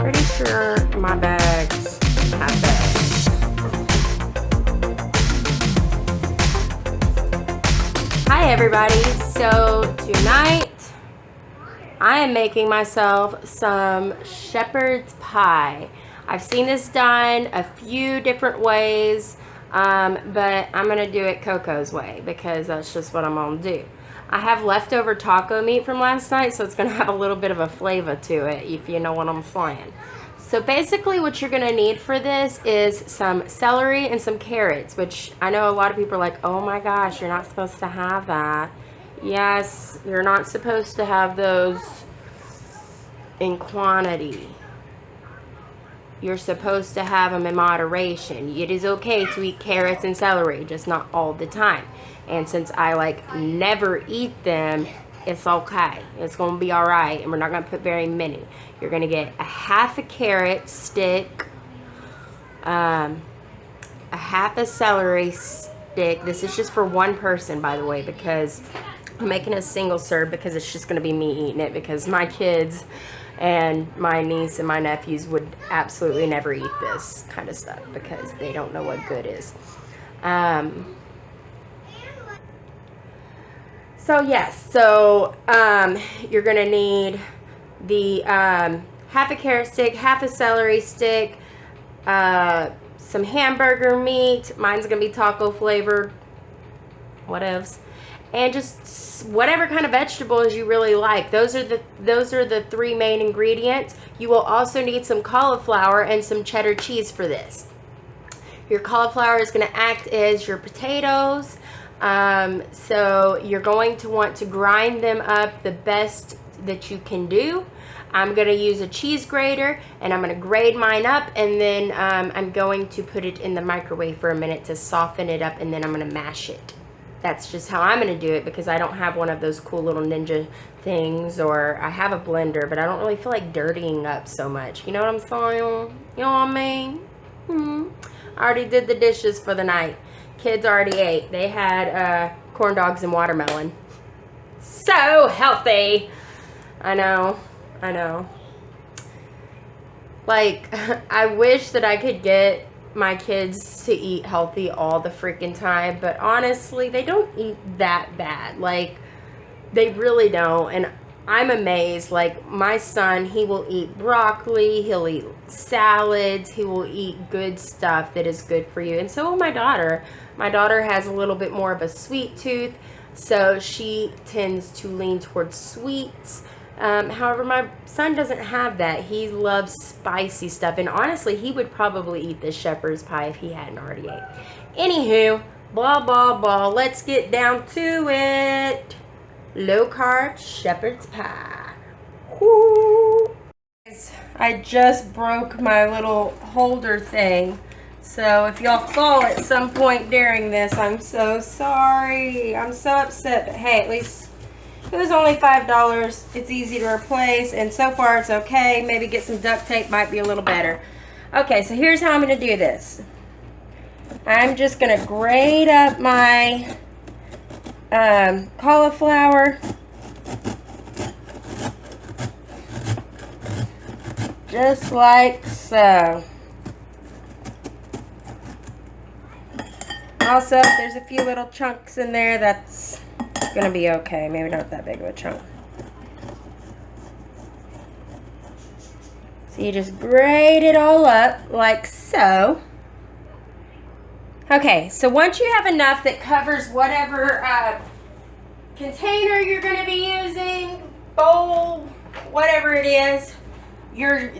Pretty sure my bags have bags. Hi everybody, so tonight I am making myself some shepherd's pie. I've seen this done a few different ways, but I'm going to do it Coco's way because that's just what I'm going to do. I have leftover taco meat from last night, so it's going to have a little bit of a flavor to it, if you know what I'm saying. So basically what you're going to need for this is some celery and some carrots, which I know a lot of people are like, oh my gosh, you're not supposed to have that. Yes, you're not supposed to have those in quantity. You're supposed to have them in moderation. It is okay to eat carrots and celery, just not all the time. And since I never eat them, it's okay. It's going to be all right. And we're not going to put very many. You're going to get a half a carrot stick, a half a celery stick. This is just for one person, by the way, because I'm making a single serve because it's just going to be me eating it because my kids and my niece and my nephews would absolutely never eat this kind of stuff because they don't know what good is. So yes, you're going to need the half a carrot stick, half a celery stick, some hamburger meat. Mine's going to be taco flavored, whatevs. And just whatever kind of vegetables you really like. Those are the three main ingredients. You will also need some cauliflower and some cheddar cheese for this. Your cauliflower is going to act as your potatoes. So you're going to want to grind them up the best that you can do. I'm going to use a cheese grater and I'm going to grate mine up, and then I'm going to put it in the microwave for a minute to soften it up, and then I'm going to mash it. That's just how I'm going to do it because I don't have one of those cool little ninja things, or I have a blender, but I don't really feel like dirtying up so much. You know what I'm saying? You know what I mean? I already did the dishes for the night. Kids already ate. They had corn dogs and watermelon. So healthy. I know. I wish that I could get my kids to eat healthy all the freaking time, but honestly, they don't eat that bad. They really don't. And I'm amazed. My son, he will eat broccoli, he'll eat salads, he will eat good stuff that is good for you. And so will my daughter. My daughter has a little bit more of a sweet tooth, so she tends to lean towards sweets. However, my son doesn't have that. He loves spicy stuff, and honestly, he would probably eat this shepherd's pie if he hadn't already ate. Anywho, blah, blah, blah. Let's get down to it. Low-carb shepherd's pie. Woo! I just broke my little holder thing. So if y'all fall at some point during this, I'm so sorry. I'm so upset. But hey, at least it was only $5. It's easy to replace, and so far it's okay. Maybe get some duct tape, might be a little better. Okay, so here's how I'm going to do this. I'm just going to grate up my cauliflower. Just like so. Also, if there's a few little chunks in there, that's gonna be okay. Maybe not that big of a chunk. So you just grate it all up like so. Okay, so once you have enough that covers whatever container you're gonna be using, bowl, whatever it is,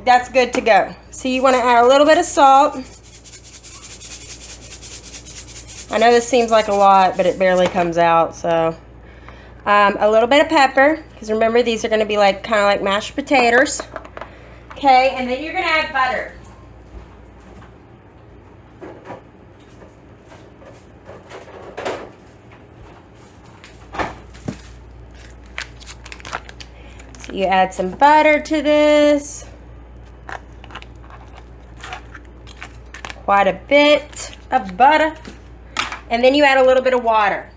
that's good to go. So you want to add a little bit of salt. I know this seems like a lot, but it barely comes out. So a little bit of pepper, because remember these are going to be kind of like mashed potatoes. Okay, and then you're going to add butter. So you add some butter to this. Quite a bit of butter. And then you add a little bit of water.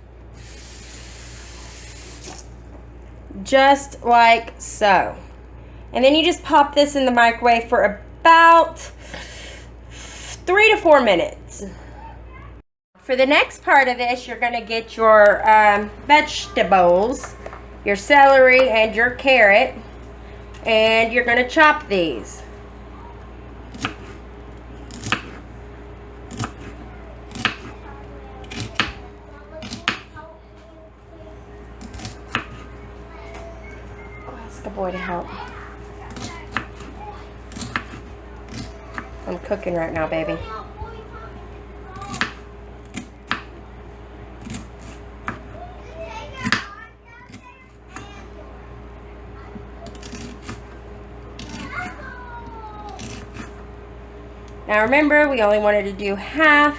Just like so. And then you just pop this in the microwave for about 3 to 4 minutes. For the next part of this, you're going to get your vegetables, your celery and your carrot, and you're going to chop these. Ask a boy to help. I'm cooking right now, baby. Now remember, we only wanted to do half,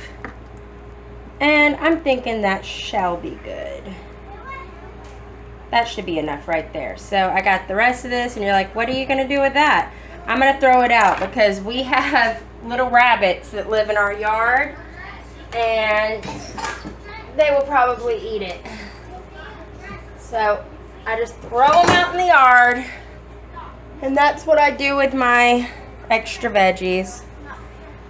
and I'm thinking that shall be good. That should be enough right there. So I got the rest of this, and you're like, what are you going to do with that? I'm going to throw it out because we have little rabbits that live in our yard, and they will probably eat it. So I just throw them out in the yard, and that's what I do with my extra veggies.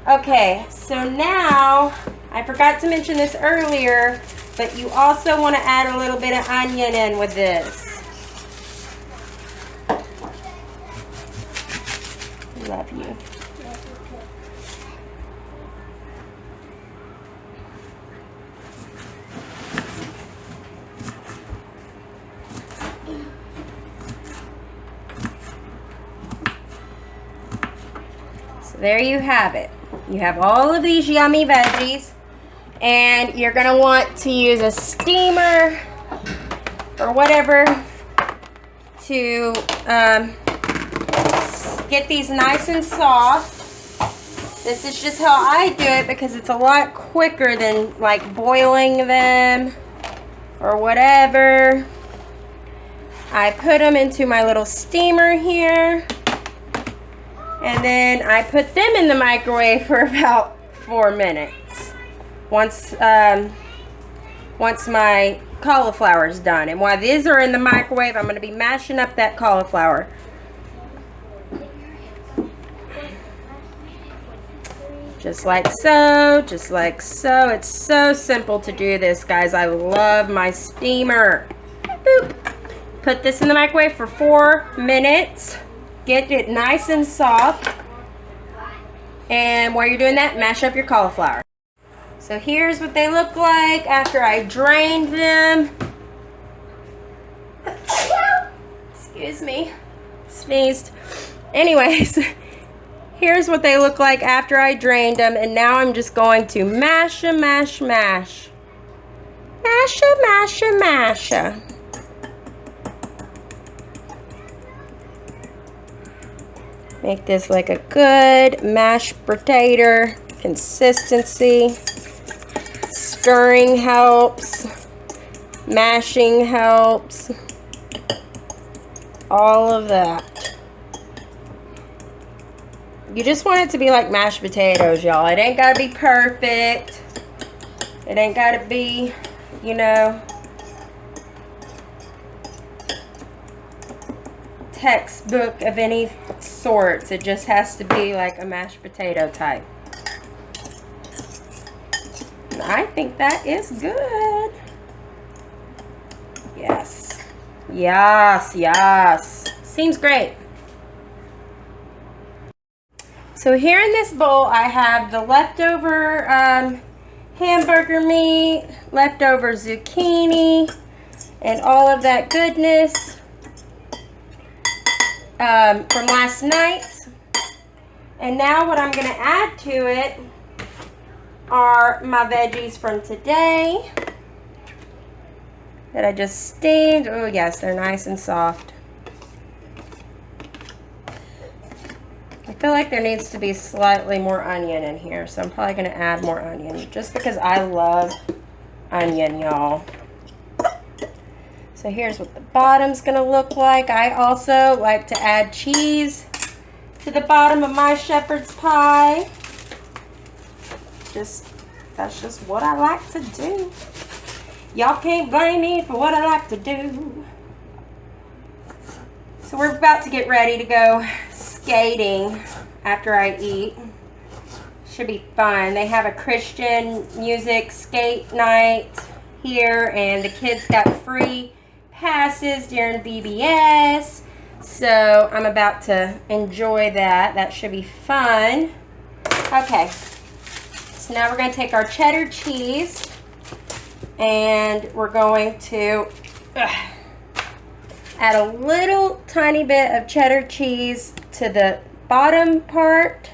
Okay, so now, I forgot to mention this earlier, but you also want to add a little bit of onion in with this. Love you. So there you have it. You have all of these yummy veggies, and you're going to want to use a steamer or whatever to get these nice and soft. This is just how I do it because it's a lot quicker than like boiling them or whatever. I put them into my little steamer here, and then I put them in the microwave for about 4 minutes once my cauliflower is done. And while these are in the microwave, I'm going to be mashing up that cauliflower. Just like so, just like so. It's so simple to do this, guys. I love my steamer. Boop. Put this in the microwave for 4 minutes. Get it nice and soft. And while you're doing that, mash up your cauliflower. So here's what they look like after I drained them. Excuse me. Sneezed. Anyways, here's what they look like after I drained them. And now I'm just going to mash them, mash, mash. Mash, mash, mash. Make this like a good mashed potato consistency. Stirring helps. Mashing helps. All of that. You just want it to be like mashed potatoes, y'all. It ain't got to be perfect. It ain't got to be, you know, textbook of any sorts. It just has to be like a mashed potato type. And I think that is good. Yes. Yes, yes. Seems great. So here in this bowl, I have the leftover hamburger meat, leftover zucchini, and all of that goodness from last night. And now what I'm going to add to it are my veggies from today that I just steamed. Oh yes, they're nice and soft. I feel like there needs to be slightly more onion in here, so I'm probably going to add more onion just because I love onion, y'all. So here's what the bottom's going to look like. I also like to add cheese to the bottom of my shepherd's pie. That's just what I like to do. Y'all can't blame me for what I like to do. So we're about to get ready to go skating after I eat. Should be fun. They have a Christian music skate night here, and the kids got free passes during VBS. So I'm about to enjoy that. That should be fun. Okay. So now we're going to take our cheddar cheese and we're going to add a little tiny bit of cheddar cheese to the bottom part.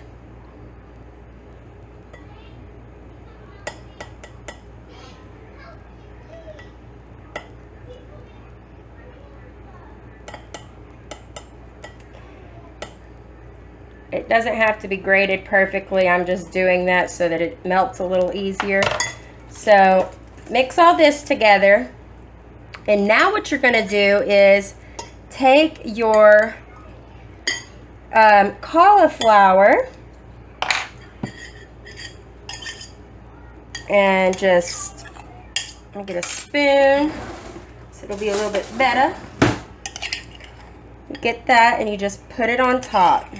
It doesn't have to be grated perfectly. I'm just doing that so that it melts a little easier. So mix all this together. And now what you're going to do is take your cauliflower and just, let me get a spoon so it'll be a little bit better. You get that and you just put it on top.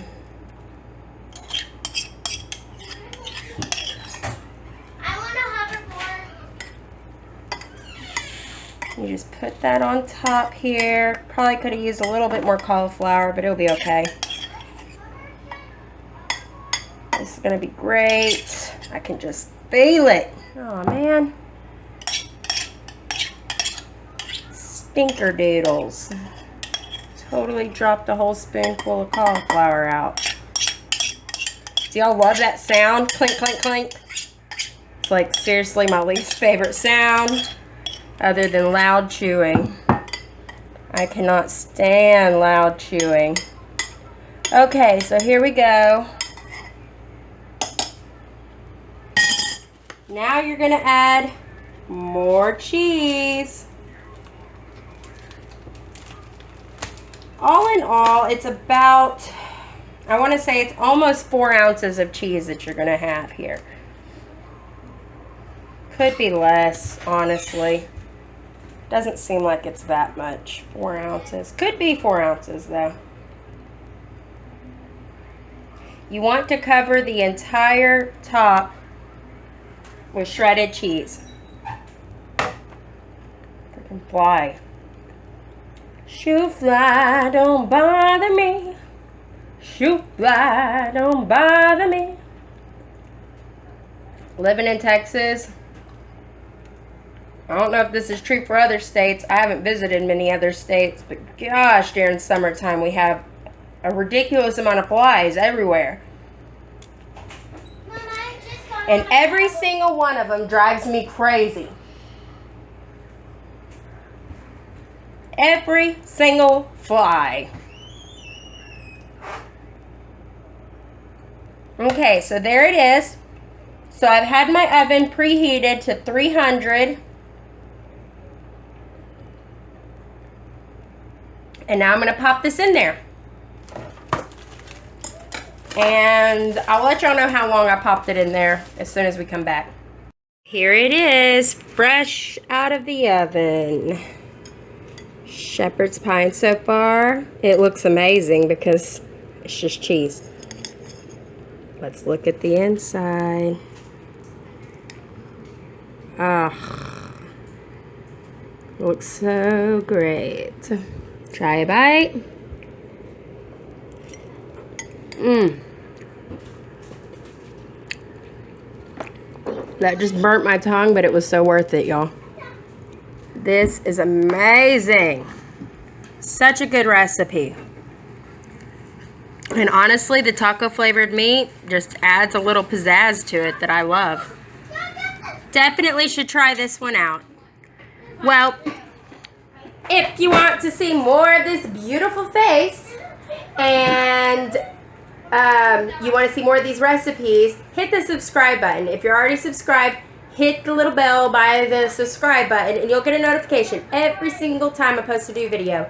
You just put that on top here. Probably could have used a little bit more cauliflower, but it'll be okay. This is gonna be great. I can just feel it. Oh man. Stinker doodles. Totally dropped a whole spoonful of cauliflower out. Do y'all love that sound? Clink, clink, clink. It's like seriously my least favorite sound. Other than loud chewing. I cannot stand loud chewing. Okay, so here we go. Now you're going to add more cheese. All in all, it's about, I want to say it's almost 4 ounces of cheese that you're going to have here. Could be less, honestly. Doesn't seem like it's that much. 4 ounces. Could be 4 ounces though. You want to cover the entire top with shredded cheese. Freaking fly. Shoo fly, don't bother me. Shoo fly, don't bother me. Living in Texas. I don't know if this is true for other states. I haven't visited many other states, but gosh, during summertime we have a ridiculous amount of flies everywhere. And every single one of them drives me crazy. Every single fly. Okay, so there it is. So I've had my oven preheated to 300. And now I'm going to pop this in there. And I'll let y'all know how long I popped it in there as soon as we come back. Here it is, fresh out of the oven. Shepherd's pie. And so far, it looks amazing because it's just cheese. Let's look at the inside. Ah, looks so great. Try a bite. That just burnt my tongue, but it was so worth it, y'all. This is amazing. Such a good recipe. And honestly, the taco flavored meat just adds a little pizzazz to it that I love. Definitely should try this one out. Well, if you want to see more of this beautiful face and you want to see more of these recipes, hit the subscribe button. If you're already subscribed, hit the little bell by the subscribe button and you'll get a notification every single time I post a new video.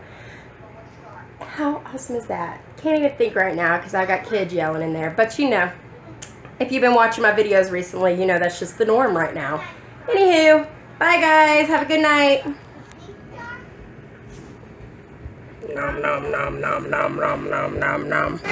How awesome is that? Can't even think right now because I got kids yelling in there. But you know, if you've been watching my videos recently, you know that's just the norm right now. Anywho, bye guys. Have a good night. Nom nom nom nom nom nom nom nom nom.